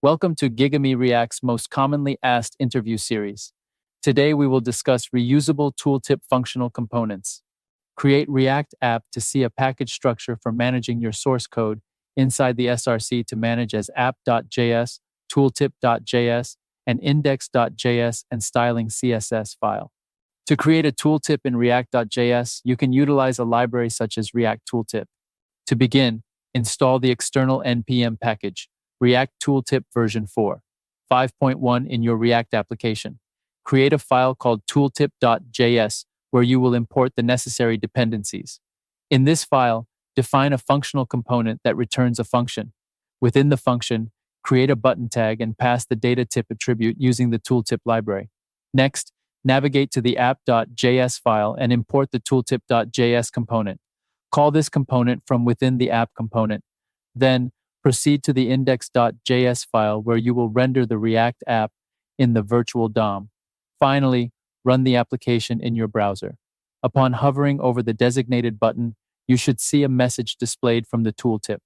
Welcome to GigaMe React's most commonly asked interview series. Today we will discuss reusable tooltip functional components. Create React app to see a package structure for managing your source code inside the SRC to manage as app.js, tooltip.js, and index.js and styling CSS file. To create a tooltip in React.js, you can utilize a library such as React Tooltip. To begin, install the external npm package, React Tooltip version 4, 5.1 in your React application. Create a file called tooltip.js where you will import the necessary dependencies. In this file, define a functional component that returns a function. Within the function, create a button tag and pass the data tip attribute using the tooltip library. Next, navigate to the app.js file and import the tooltip.js component. Call this component from within the app component. Then, proceed to the index.js file where you will render the React app in the virtual DOM. Finally, run the application in your browser. Upon hovering over the designated button, you should see a message displayed from the tooltip.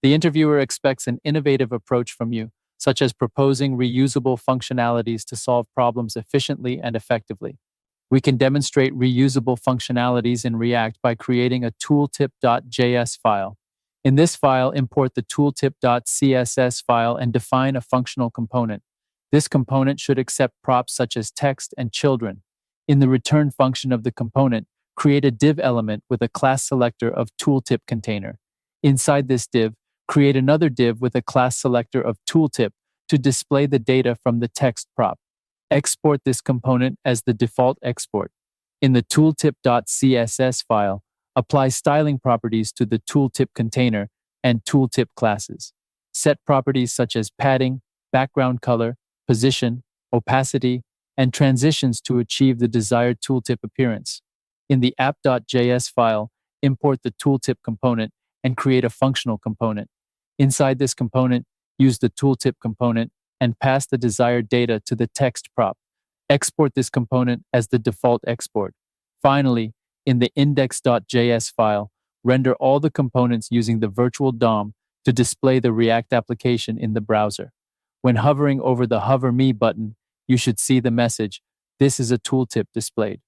The interviewer expects an innovative approach from you, such as proposing reusable functionalities to solve problems efficiently and effectively. We can demonstrate reusable functionalities in React by creating a tooltip.js file. In this file, import the tooltip.css file and define a functional component. This component should accept props such as text and children. In the return function of the component, create a div element with a class selector of tooltip container. Inside this div, create another div with a class selector of tooltip to display the data from the text prop. Export this component as the default export. In the tooltip.css file, apply styling properties to the tooltip container and tooltip classes. Set properties such as padding, background color, position, opacity, and transitions to achieve the desired tooltip appearance. In the app.js file, import the tooltip component and create a functional component. Inside this component, use the tooltip component and pass the desired data to the text prop. Export this component as the default export. Finally, in the index.js file, render all the components using the virtual DOM to display the React application in the browser. When hovering over the Hover Me button, you should see the message, "This is a tooltip" displayed.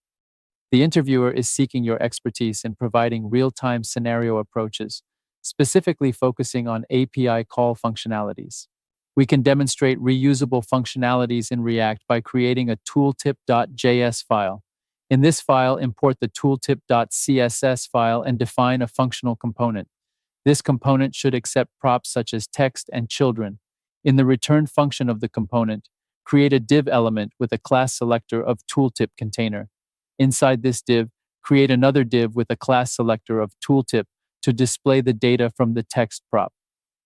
The interviewer is seeking your expertise in providing real-time scenario approaches, specifically focusing on API call functionalities. We can demonstrate reusable functionalities in React by creating a tooltip.js file. In this file, import the tooltip.css file and define a functional component. This component should accept props such as text and children. In the return function of the component, create a div element with a class selector of tooltip container. Inside this div, create another div with a class selector of tooltip to display the data from the text prop.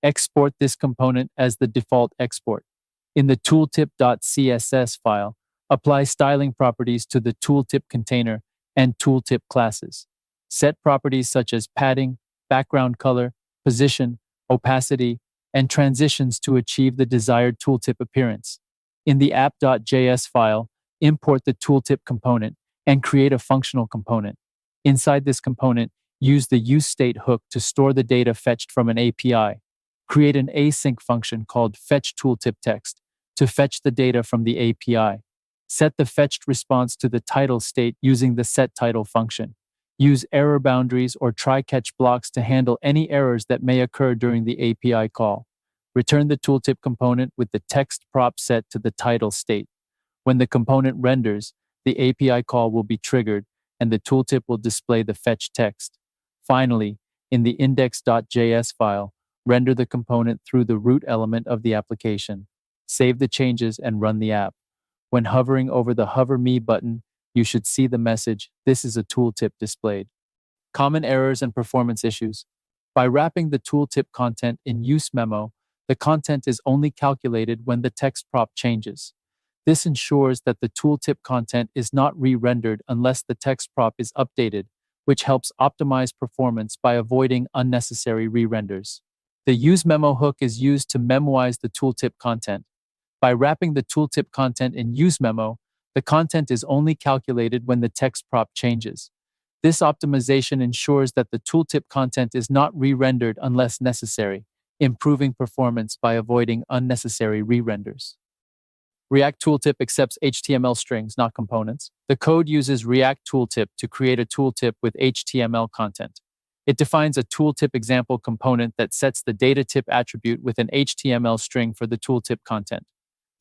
Export this component as the default export. In the tooltip.css file, apply styling properties to the tooltip container and tooltip classes. Set properties such as padding, background color, position, opacity, and transitions to achieve the desired tooltip appearance. In the app.js file, import the tooltip component and create a functional component. Inside this component, use the useState hook to store the data fetched from an API. Create an async function called fetchTooltipText to fetch the data from the API. Set the fetched response to the title state using the setTitle function. Use error boundaries or try-catch blocks to handle any errors that may occur during the API call. Return the tooltip component with the text prop set to the title state. When the component renders, the API call will be triggered and the tooltip will display the fetched text. Finally, in the index.js file, render the component through the root element of the application. Save the changes and run the app. When hovering over the Hover Me button, you should see the message, "This is a tooltip" displayed. Common errors and performance issues. By wrapping the tooltip content in use memo, the content is only calculated when the text prop changes. This ensures that the tooltip content is not re-rendered unless the text prop is updated, which helps optimize performance by avoiding unnecessary re-renders. The use memo hook is used to memoize the tooltip content. By wrapping the tooltip content in use memo, the content is only calculated when the text prop changes. This optimization ensures that the tooltip content is not re-rendered unless necessary, improving performance by avoiding unnecessary re-renders. React Tooltip accepts HTML strings, not components. The code uses React Tooltip to create a tooltip with HTML content. It defines a tooltip example component that sets the data tip attribute with an HTML string for the tooltip content.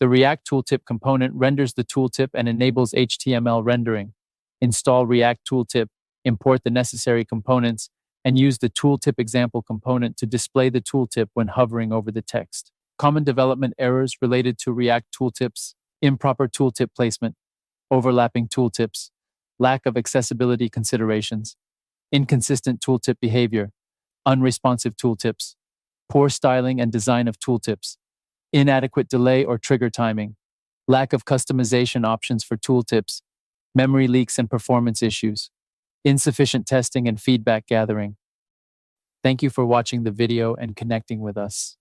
The React Tooltip component renders the tooltip and enables HTML rendering. Install React Tooltip, import the necessary components, and use the tooltip example component to display the tooltip when hovering over the text. Common development errors related to React tooltips: improper tooltip placement, overlapping tooltips, lack of accessibility considerations, inconsistent tooltip behavior, unresponsive tooltips, poor styling and design of tooltips, inadequate delay or trigger timing, lack of customization options for tooltips, memory leaks and performance issues, insufficient testing and feedback gathering. Thank you for watching the video and connecting with us.